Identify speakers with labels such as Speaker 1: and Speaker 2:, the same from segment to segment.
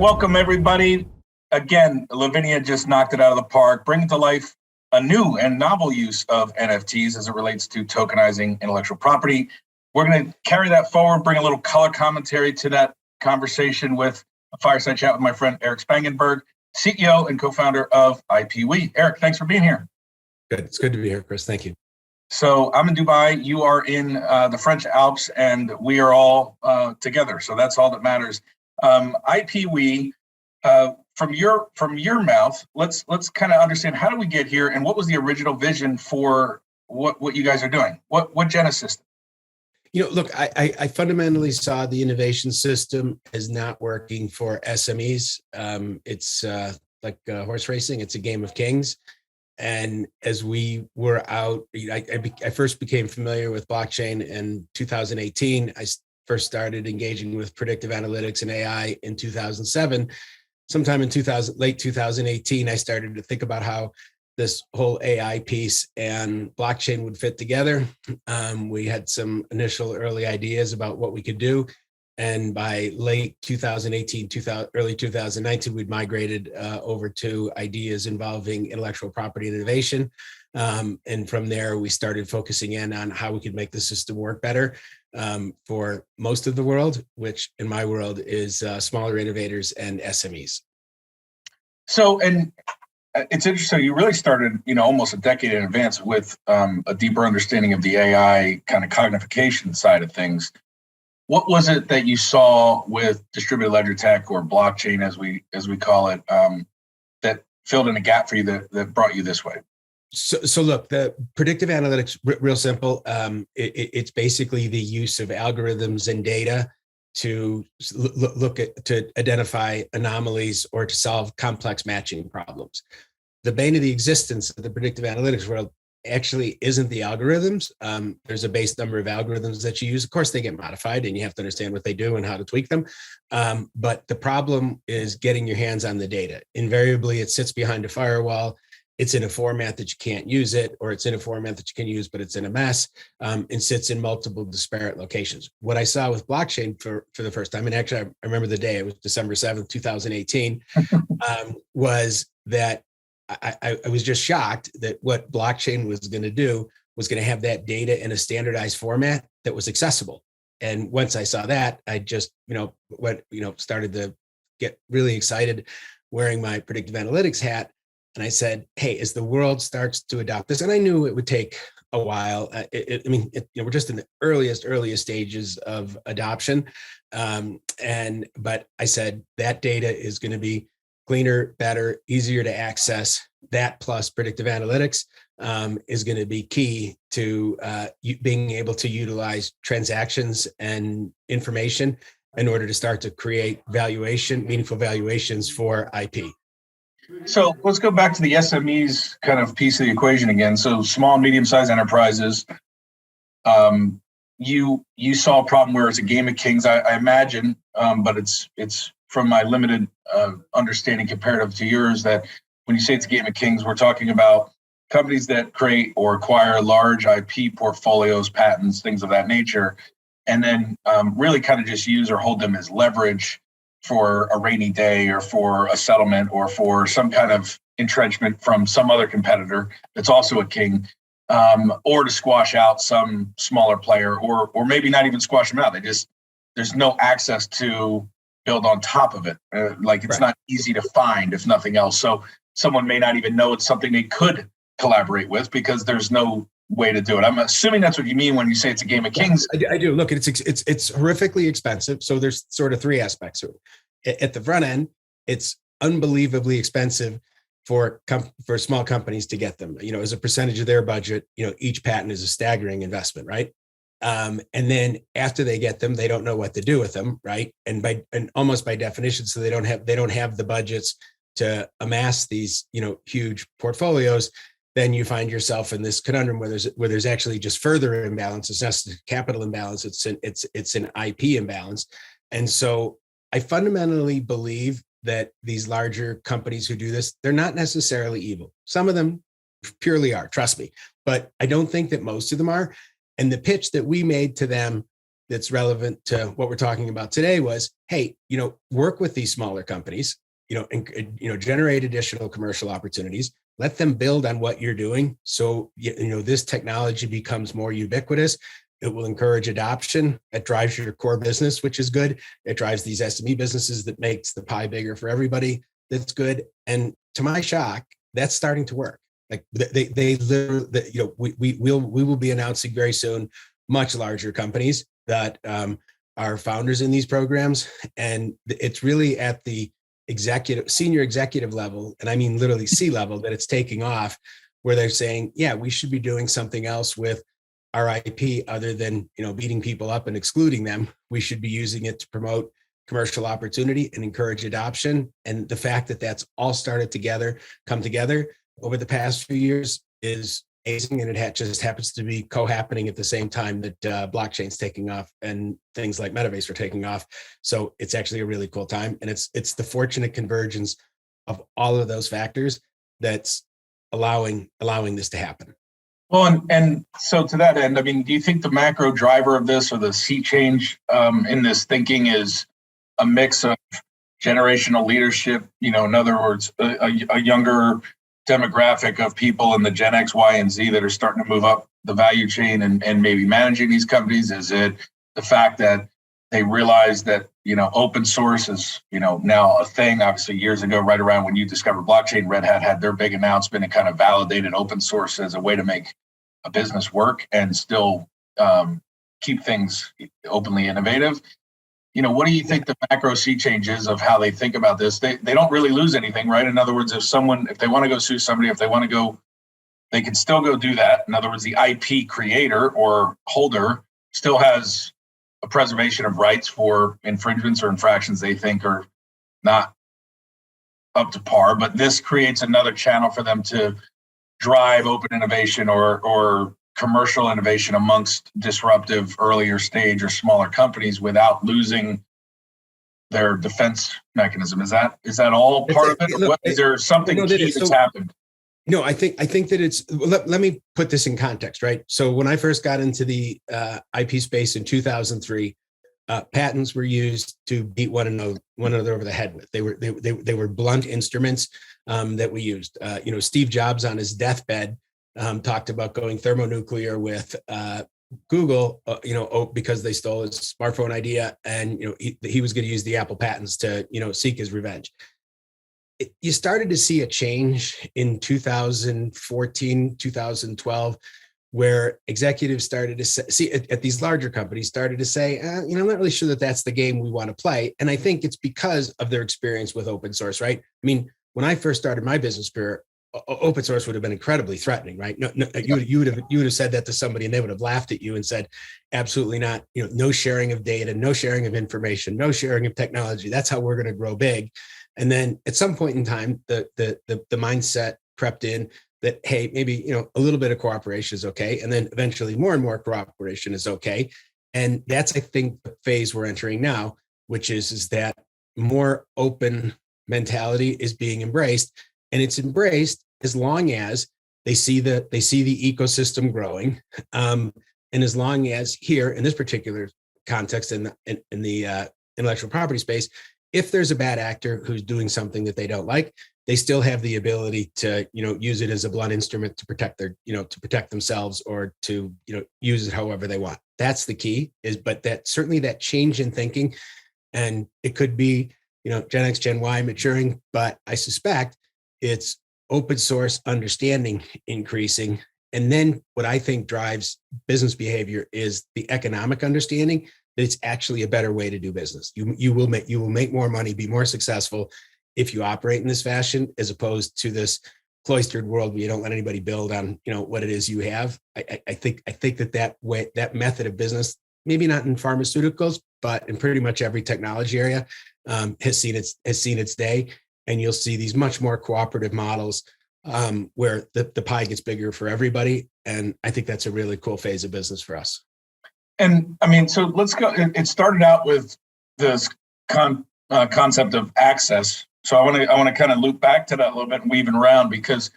Speaker 1: welcome everybody. Again, Lavinia just knocked it out of the park, bringing to life a new and novel use of NFTs as it relates to tokenizing intellectual property. We're going to carry that forward, bring a little color commentary to that conversation with a fireside chat with my friend Erich Spangenberg, CEO and co-founder of IPwe. Erich, thanks for being here.
Speaker 2: Good. It's good to be here, Chris. Thank you.
Speaker 1: So I'm in Dubai, you are in the French Alps, and we are all together. So that's all that matters. IPwe, from your mouth, let's kind of understand, how did we get here, and what was the original vision for what you guys are doing? What genesis?
Speaker 2: Look, I fundamentally saw the innovation system as not working for SMEs. It's like horse racing. It's a game of kings. And as we were out, I first became familiar with blockchain in 2018. I first started engaging with predictive analytics and AI in 2007. Sometime in late 2018, I started to think about how this whole AI piece and blockchain would fit together. We had some initial early ideas about what we could do. And by late 2018, early 2019, we'd migrated over to ideas involving intellectual property and innovation. And from there, we started focusing in on how we could make the system work better for most of the world, which in my world is smaller innovators and SMEs.
Speaker 1: So, and it's interesting, you really started, almost a decade in advance with a deeper understanding of the AI kind of cognification side of things. What was it that you saw with distributed ledger tech, or blockchain as we call it, that filled in a gap for you that brought you this way?
Speaker 2: So look, the predictive analytics, real simple. It's basically the use of algorithms and data to to identify anomalies or to solve complex matching problems. The bane of the existence of the predictive analytics world actually isn't the algorithms. There's a base number of algorithms that you use. Of course, they get modified and you have to understand what they do and how to tweak them. But the problem is getting your hands on the data. Invariably, it sits behind a firewall. It's in a format that you can't use it, or it's in a format that you can use, but it's in a mess, and sits in multiple disparate locations. What I saw with blockchain for the first time, and actually I remember the day, it was December 7th, 2018, was that I was just shocked that what blockchain was going to do was going to have that data in a standardized format that was accessible. And once I saw that, I just, started to get really excited wearing my predictive analytics hat. And I said, hey, as the world starts to adopt this, and I knew it would take a while. We're just in the earliest stages of adoption. But I said that data is going to be cleaner, better, easier to access. That plus predictive analytics is going to be key to being able to utilize transactions and information in order to start to create meaningful valuations for IP.
Speaker 1: So let's go back to the SMEs kind of piece of the equation again. So small and medium-sized enterprises, you saw a problem where it's a game of kings, I imagine, but it's from my limited understanding comparative to yours, that when you say it's a game of kings, we're talking about companies that create or acquire large IP portfolios, patents, things of that nature, and then really kind of just use or hold them as leverage for a rainy day, or for a settlement, or for some kind of entrenchment from some other competitor that's also a king, or to squash out some smaller player, or maybe not even squash them out. There's no access to build on top of it. It's right. Not easy to find, if nothing else. So someone may not even know it's something they could collaborate with because there's no way to do it. I'm assuming that's what you mean when you say it's a game of kings.
Speaker 2: I do. Look, it's horrifically expensive. So there's sort of three aspects to it. At the front end, it's unbelievably expensive for small companies to get them. As a percentage of their budget, each patent is a staggering investment, right? And then after they get them, they don't know what to do with them, right? And almost by definition, so they don't have the budgets to amass these huge portfolios. Then you find yourself in this conundrum where there's actually just further imbalance. It's not a capital imbalance. It's an IP imbalance. And so I fundamentally believe that these larger companies who do this, they're not necessarily evil. Some of them purely are, trust me, but I don't think that most of them are. And the pitch that we made to them that's relevant to what we're talking about today was, hey, work with these smaller companies, and generate additional commercial opportunities. Let them build on what you're doing. So, this technology becomes more ubiquitous. It will encourage adoption. It drives your core business, which is good. It drives these SME businesses that makes the pie bigger for everybody. That's good. And to my shock, that's starting to work. Like they literally, we will be announcing very soon much larger companies that are founders in these programs, and it's really at the senior executive level, and I mean literally C-level, that it's taking off, where they're saying, yeah, we should be doing something else with our IP other than beating people up and excluding them. We should be using it to promote commercial opportunity and encourage adoption. And the fact that that's all started come together over the past few years is amazing. And it just happens to be co-happening at the same time that blockchain's taking off and things like Metabase are taking off. So it's actually a really cool time. And it's the fortunate convergence of all of those factors that's allowing this to happen.
Speaker 1: Well, and so to that end, I mean, do you think the macro driver of this, or the sea change in this thinking, is a mix of generational leadership? In other words, a younger demographic of people in the Gen X, Y, and Z that are starting to move up the value chain and maybe managing these companies? Is it the fact that they realize that, open source is, now a thing? Obviously, years ago, right around when you discovered blockchain, Red Hat had their big announcement and kind of validated open source as a way to make a business work and still keep things openly innovative. What do you think the macro sea change is of how they think about this? They don't really lose anything, right? In other words, if they want to go sue somebody, if they want to go, they can still go do that. In other words, the IP creator or holder still has a preservation of rights for infringements or infractions they think are not up to par. But this creates another channel for them to drive open innovation or commercial innovation amongst disruptive earlier stage or smaller companies without losing their defense mechanism. Is that all part of it? Look, is there something key that's happened?
Speaker 2: No, I think that it's, let me put this in context, right? So when I first got into the IP space in 2003, patents were used to beat one another over the head with. They were blunt instruments that we used. Steve Jobs on his deathbed talked about going thermonuclear with Google, because they stole his smartphone idea, and he was going to use the Apple patents to seek his revenge. You started to see a change in 2014, 2012, where executives started to see at these larger companies started to say, I'm not really sure that that's the game we want to play. And I think it's because of their experience with open source, right? I mean, when I first started my business career, open source would have been incredibly threatening, right? No, you would have said that to somebody and they would have laughed at you and said, absolutely not. No sharing of data, no sharing of information, no sharing of technology. That's how we're going to grow big. And then at some point in time, the mindset crept in that, hey, maybe a little bit of cooperation is okay, and then eventually more and more cooperation is okay. And that's, I think, the phase we're entering now, which is that more open mentality is being embraced, and it's embraced as long as they see the ecosystem growing, and as long as here in this particular context in the intellectual property space, if there's a bad actor who's doing something that they don't like, they still have the ability to, use it as a blunt instrument to protect to protect themselves, or to, use it however they want. That's the key. But that certainly that change in thinking, and it could be, Gen X, Gen Y maturing, but I suspect it's open source understanding increasing. And then what I think drives business behavior is the economic understanding that it's actually a better way to do business. You will make more money, be more successful if you operate in this fashion, as opposed to this cloistered world where you don't let anybody build on what it is you have. I think that method of business, maybe not in pharmaceuticals, but in pretty much every technology area, has seen its day. And you'll see these much more cooperative models where the pie gets bigger for everybody. And I think that's a really cool phase of business for us.
Speaker 1: And I mean, so let's go. It started out with this concept of access. So I want to kind of loop back to that a little bit and weave it around, because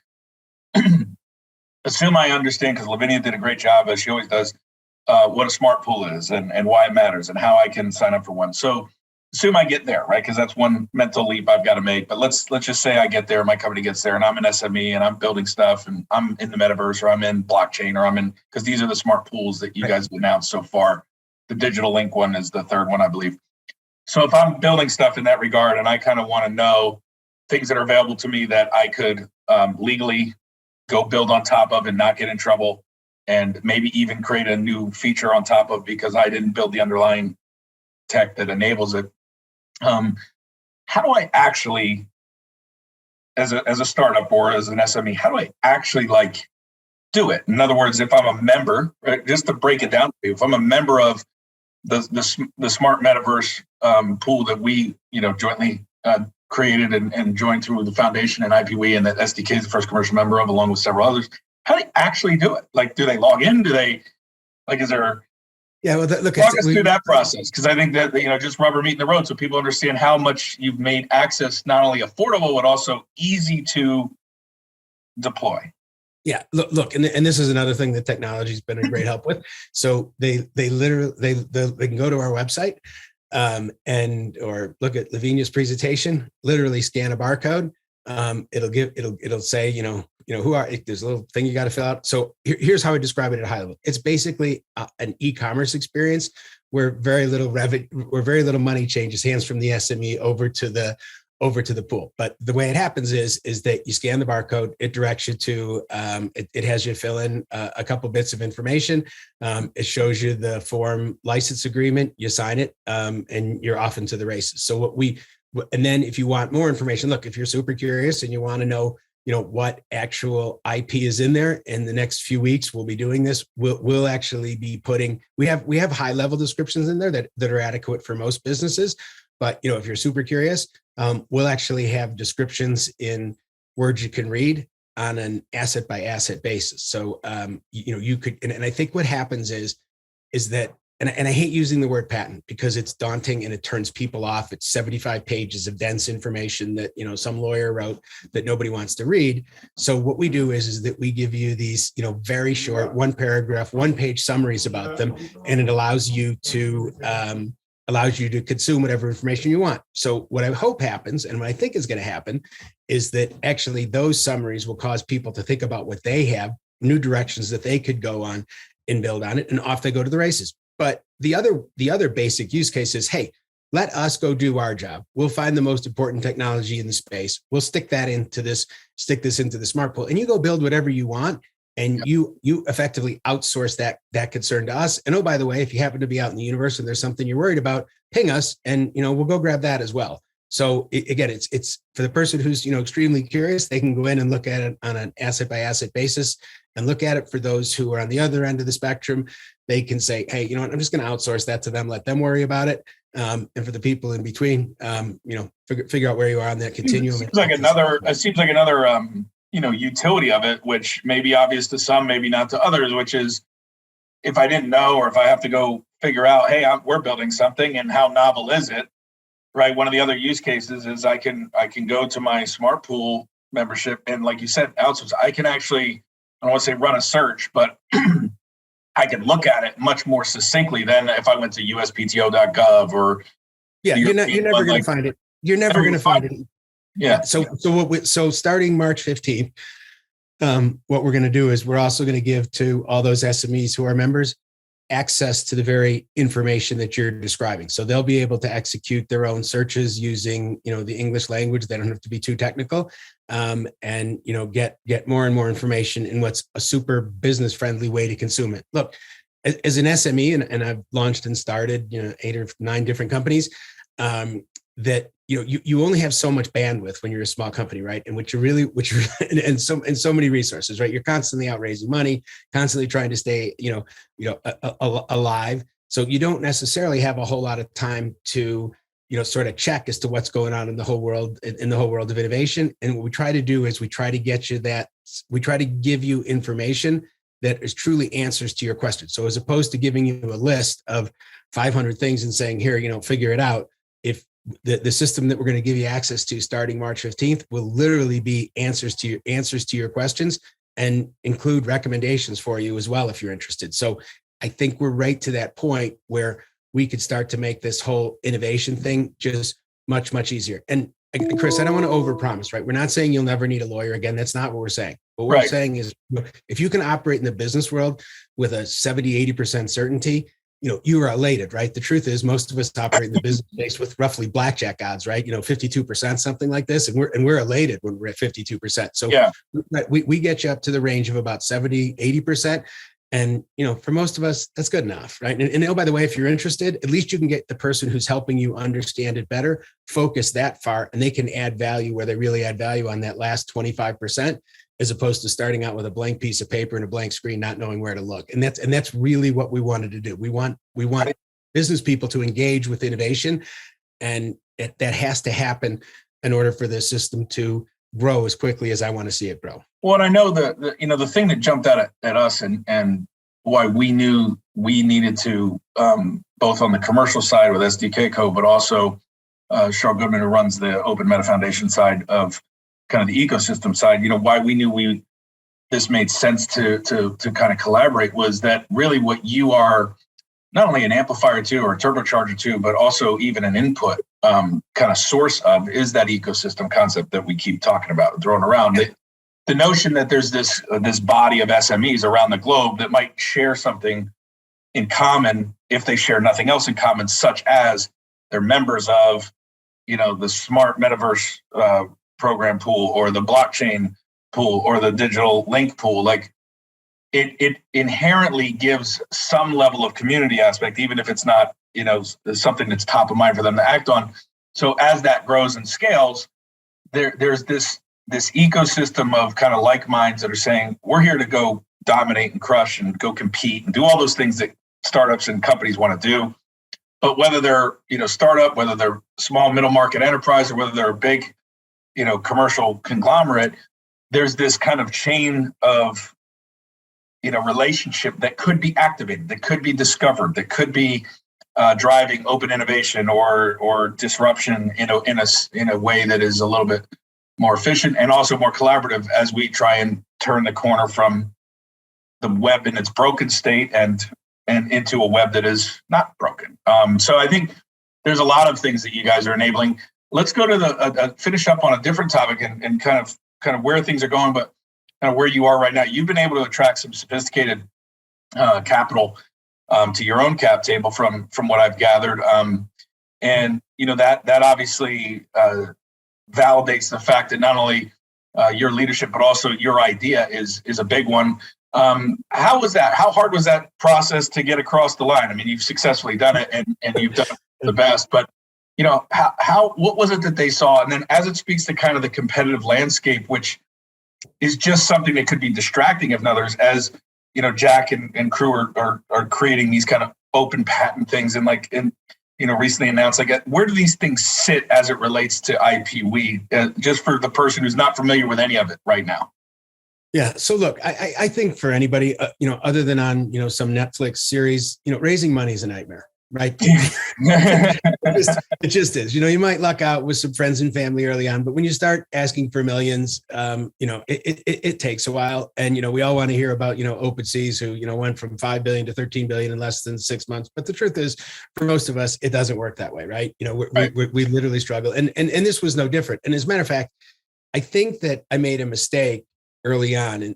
Speaker 1: assume I understand, because Lavinia did a great job, as she always does, what a smart pool is and why it matters and how I can sign up for one. So assume I get there, right? Because that's one mental leap I've got to make. But let's just say I get there, my company gets there, and I'm an SME and I'm building stuff, and I'm in the metaverse, or I'm in blockchain, or I'm in, because these are the smart pools that you guys have announced so far. The Digital Link one is the third one, I believe. So if I'm building stuff in that regard, and I kind of want to know things that are available to me that I could legally go build on top of and not get in trouble, and maybe even create a new feature on top of because I didn't build the underlying tech that enables it. How do I actually, as a startup or as an SME, how do I actually do it? In other words, if I'm a member, right, just to break it down for you, if I'm a member of the smart metaverse pool that we jointly created and joined through the foundation and IPwe, and that SDK is the first commercial member of, along with several others. How do they actually do it? Do they log in? Do they, is there?
Speaker 2: Yeah, well, look,
Speaker 1: walk us through that process, because I think that just rubber meeting the road, so people understand how much you've made access not only affordable but also easy to deploy.
Speaker 2: Yeah, look, and this is another thing that technology's been a great help with. So they can go to our website or look at Lavinia's presentation. Literally scan a barcode. It'll say who are. There's a little thing you got to fill out. So here's how I describe it at a high level. It's basically an e-commerce experience where very little money changes hands from the SME over to the pool. But the way it happens is that you scan the barcode, it directs you to, it has you fill in a couple bits of information. It shows you the form license agreement, you sign it, and you're off into the races. So and then if you want more information, look, if you're super curious and you want to know, what actual IP is in there, in the next few weeks, we'll be doing this. We'll actually be we have high level descriptions in there that are adequate for most businesses. But, if you're super curious, we'll actually have descriptions in words you can read on an asset by asset basis. So, you could, and I think what happens is that, and I hate using the word patent because it's daunting and it turns people off. It's 75 pages of dense information that, some lawyer wrote that nobody wants to read. So what we do is that we give you these, very short, one paragraph, one page summaries about them, and it allows you to consume whatever information you want. So what I hope happens, and what I think is going to happen, is that actually those summaries will cause people to think about what they have, new directions that they could go on and build on it, and off they go to the races. But the other basic use case is, hey, let us go do our job. We'll find the most important technology in the space. We'll stick this into the smart pool, and you go build whatever you want. And you effectively outsource that concern to us. And oh, by the way, if you happen to be out in the universe and there's something you're worried about, ping us, and we'll go grab that as well. So again, it's for the person who's extremely curious. They can go in and look at it on an asset by asset basis, and look at it. For those who are on the other end of the spectrum, they can say, hey, you know what, I'm just going to outsource that to them. Let them worry about it. And for the people in between, figure out where you are on that continuum.
Speaker 1: It seems like another utility of it, which may be obvious to some, maybe not to others, which is, if I didn't know, or if I have to go figure out, hey, we're building something and how novel is it, right? One of the other use cases is I can go to my smart pool membership and, like you said, outsource. I can actually, I don't want to say run a search, but I can look at it much more succinctly than if I went to uspto.gov or.
Speaker 2: Yeah, you're never going to find it. You're never going to find it.
Speaker 1: Yeah.
Speaker 2: So starting March 15th, what we're going to do is we're also going to give to all those SMEs who are members access to the very information that you're describing. So they'll be able to execute their own searches using, the English language. They don't have to be too technical, and, get more and more information in what's a super business friendly way to consume it. Look, as an SME, and I've launched and started, 8 or 9 different companies, that you only have so much bandwidth when you're a small company, right? And and so many resources, right? You're constantly out raising money, constantly trying to stay, alive. So you don't necessarily have a whole lot of time to, sort of check as to what's going on in the whole world of innovation. And what we try to do is we try to give you information that is truly answers to your questions. So as opposed to giving you a list of 500 things and saying, here, figure it out, if the system that we're going to give you access to starting March 15th will literally be answers to your questions and include recommendations for you as well, if you're interested. So I think we're right to that point where we could start to make this whole innovation thing just much, much easier. And Chris, I don't want to overpromise, right? We're not saying you'll never need a lawyer again. That's not what we're saying. What we're saying is, if you can operate in the business world with a 70, 80% certainty, you are elated, right? The truth is most of us operate in the business space with roughly blackjack odds, right? 52%, something like this. And we're elated when we're at 52%. So we get you up to the range of about 70, 80%. And, for most of us, that's good enough, right? And oh, by the way, if you're interested, at least you can get the person who's helping you understand it better, focus that far, and they can add value where they really add value on that last 25%, as opposed to starting out with a blank piece of paper and a blank screen, not knowing where to look. And that's really what we wanted to do. We want business people to engage with innovation, and that has to happen in order for the system to grow as quickly as I want to see it grow.
Speaker 1: Well, and I know the thing that jumped out at us and why we knew we needed to, both on the commercial side with SDK Code, but also Cheryl Goodman, who runs the Open Meta Foundation side of kind of the ecosystem side, why we knew this made sense to kind of collaborate was that really what you are, not only an amplifier to or a turbocharger to, but also even an input kind of source of, is that ecosystem concept that we keep talking about and throwing around. The notion that there's this body of SMEs around the globe that might share something in common if they share nothing else in common, such as they're members of, the smart metaverse program pool or the blockchain pool or the digital link pool. Like it inherently gives some level of community aspect, even if it's not, something that's top of mind for them to act on. So as that grows and scales, there's this ecosystem of kind of like minds that are saying, we're here to go dominate and crush and go compete and do all those things that startups and companies want to do. But whether they're, startup, whether they're small, middle market enterprise, or whether they're a big, commercial conglomerate, there's this kind of chain of, relationship that could be activated, that could be discovered, that could be driving open innovation or disruption, in a way that is a little bit more efficient and also more collaborative as we try and turn the corner from the web in its broken state and into a web that is not broken. So I think there's a lot of things that you guys are enabling. Let's go to finish up on a different topic and kind of where things are going, but kind of where you are right now. You've been able to attract some sophisticated capital to your own cap table from what I've gathered. And that obviously validates the fact that not only your leadership, but also your idea is a big one. How was that? How hard was that process to get across the line? I mean, you've successfully done it and you've done the best, but what was it that they saw? And then as it speaks to kind of the competitive landscape, which is just something that could be distracting if others, as Jack and crew are creating these kind of open patent things and recently announced, where do these things sit as it relates to IPwe, just for the person who's not familiar with any of it right now?
Speaker 2: Yeah. So look, I think for anybody, other than on, some Netflix series, raising money is a nightmare, right? It just is. You might luck out with some friends and family early on, but when you start asking for millions, it takes a while. And, we all want to hear about, OpenSeas, who, went from 5 billion to 13 billion in less than 6 months. But the truth is, for most of us, it doesn't work that way, right? We literally struggle. And this was no different. And as a matter of fact, I think that I made a mistake early on in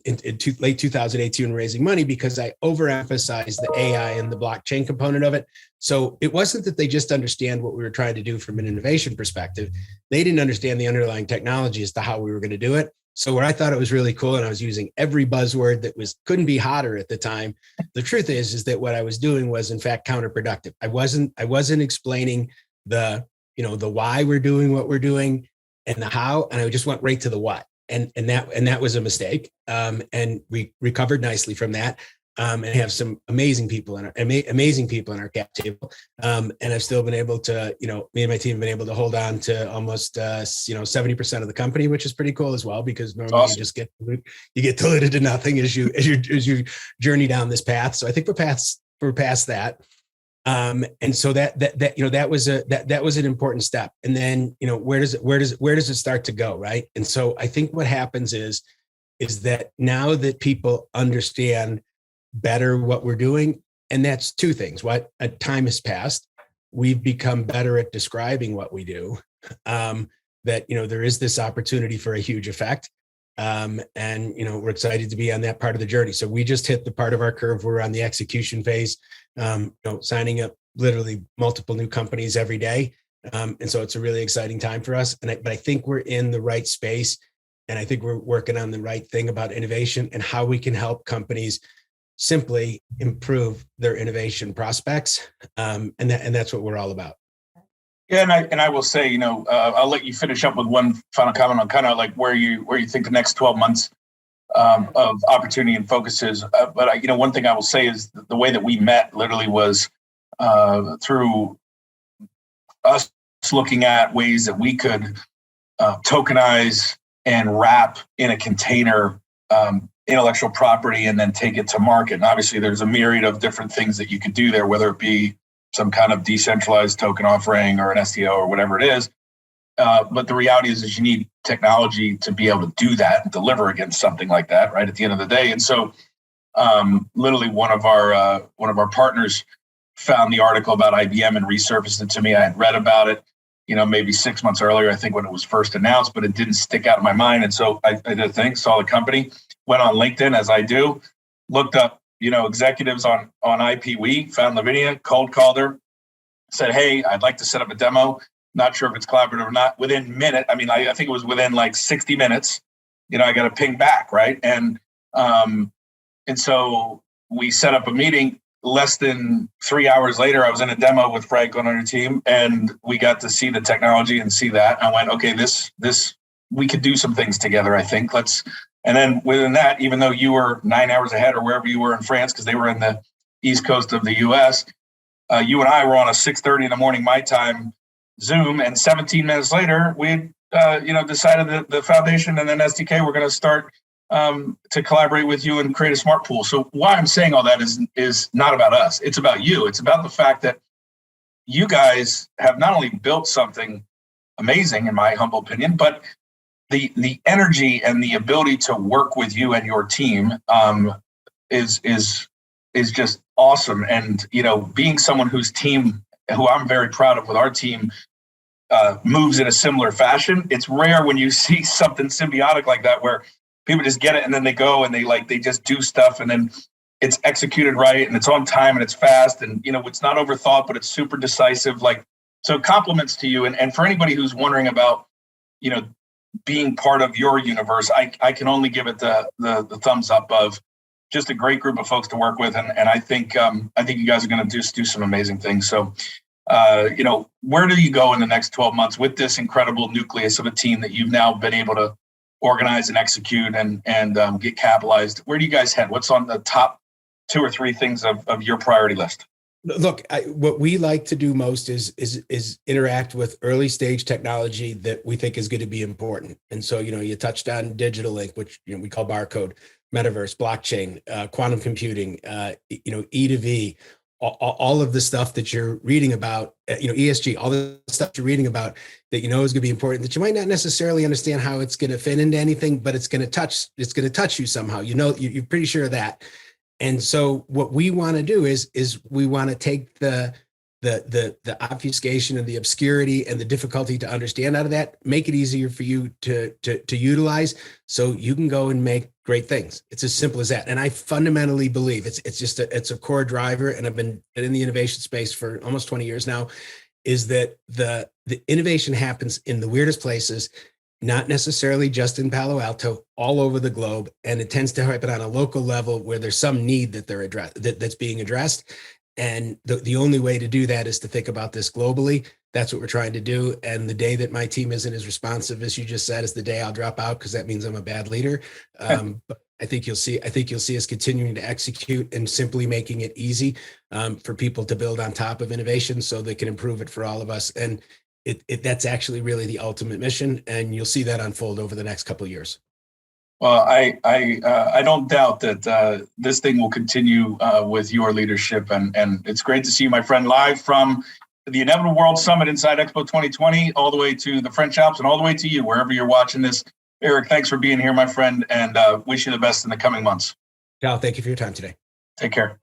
Speaker 2: late 2018 raising money because I overemphasized the AI and the blockchain component of it. So it wasn't that they just understand what we were trying to do from an innovation perspective. They didn't understand the underlying technology as to how we were going to do it. So where I thought it was really cool, and I was using every buzzword that couldn't be hotter at the time. The truth is that what I was doing was in fact counterproductive. I wasn't explaining the why we're doing what we're doing and the how, and I just went right to the what. And that was a mistake. And we recovered nicely from that. And have some amazing people in our cap table. And I've still been able to, me and my team have been able to hold on to almost 70% of the company, which is pretty cool as well, because normally awesome. You get diluted to nothing as you journey down this path. So I think we're past that. And so that was an important step. And then, where does it start to go? Right. And so I think what happens is that now that people understand better what we're doing, And that's two things. What a time has passed. We've become better at describing what we do. That, there is this opportunity for a huge effect. And, we're excited to be on that part of the journey. So we just hit the part of our curve. We're on the execution phase, signing up literally multiple new companies every day. And so it's a really exciting time for us. But I think we're in the right space. And I think we're working on the right thing about innovation and how we can help companies simply improve their innovation prospects. And that's what we're all about.
Speaker 1: Yeah, and I will say, I'll let you finish up with one final comment on kind of like where you think the next 12 months of opportunity and focus is. But one thing I will say is the way that we met literally was through us looking at ways that we could tokenize and wrap in a container intellectual property and then take it to market. And obviously, there's a myriad of different things that you could do there, whether it be some kind of decentralized token offering or an STO or whatever it is. But the reality is you need technology to be able to do that and deliver against something like that, right, at the end of the day. And so literally one of our partners found the article about IBM and resurfaced it to me. I had read about it, maybe 6 months earlier, I think, when it was first announced, but it didn't stick out in my mind. And so I did a thing, saw the company, went on LinkedIn, as I do, looked up, executives on IPwe, found Lavinia, cold called her, said, hey, I'd like to set up a demo. Not sure if it's collaborative or not. Within a minute, I think it was within like 60 minutes, I got a ping back, right? And so we set up a meeting. Less than 3 hours later, I was in a demo with Frank on our team, and we got to see the technology and see that. I went, okay, this we could do some things together, I think. And then within that, even though you were 9 hours ahead or wherever you were in France, because they were in the East Coast of the US, you and I were on a 6:30 in the morning, my time, Zoom, and 17 minutes later, we decided that the foundation and then SDK were going to start to collaborate with you and create a smart pool. So why I'm saying all that is not about us. It's about you. It's about the fact that you guys have not only built something amazing, in my humble opinion, but the energy and the ability to work with you and your team is just awesome. And being someone who I'm very proud of with our team moves in a similar fashion. It's rare when you see something symbiotic like that, where people just get it and then they go and they just do stuff and then it's executed right and it's on time and it's fast and it's not overthought, but it's super decisive. So compliments to you. And for anybody who's wondering about being part of your universe, I can only give it the thumbs up of just a great group of folks to work with, and I think you guys are going to just do some amazing things. So where do you go in the next 12 months with this incredible nucleus of a team that you've now been able to organize and execute and get capitalized? Where do you guys head? What's on the top 2 or 3 things of your priority list?
Speaker 2: Look, what we like to do most is interact with early stage technology that we think is going to be important. And so, you touched on digital link, which we call barcode, metaverse, blockchain, quantum computing, E to V, all of the stuff that you're reading about, ESG, all the stuff you're reading about that is going to be important, that you might not necessarily understand how it's going to fit into anything, but it's going to touch you somehow. You're pretty sure of that. And so what we want to do is we want to take the obfuscation and the obscurity and the difficulty to understand out of that, make it easier for you to utilize, so you can go and make great things. It's as simple as that. And I fundamentally believe it's a core driver. And I've been in the innovation space for almost 20 years now, is that the innovation happens in the weirdest places, not necessarily just in Palo Alto, all over the globe. And it tends to happen on a local level where there's some need that's being addressed. And the only way to do that is to think about this globally. That's what we're trying to do. And the day that my team isn't as responsive as you just said is the day I'll drop out, because that means I'm a bad leader. But I think you'll see us continuing to execute and simply making it easy for people to build on top of innovation so they can improve it for all of us. And that's actually really the ultimate mission. And you'll see that unfold over the next couple of years.
Speaker 1: Well, I don't doubt that this thing will continue with your leadership, and it's great to see you, my friend, live from the Inevitable World Summit inside Expo 2020, all the way to the French Alps and all the way to you, wherever you're watching this. Erich, thanks for being here, my friend, and wish you the best in the coming months.
Speaker 2: Cal, thank you for your time today.
Speaker 1: Take care.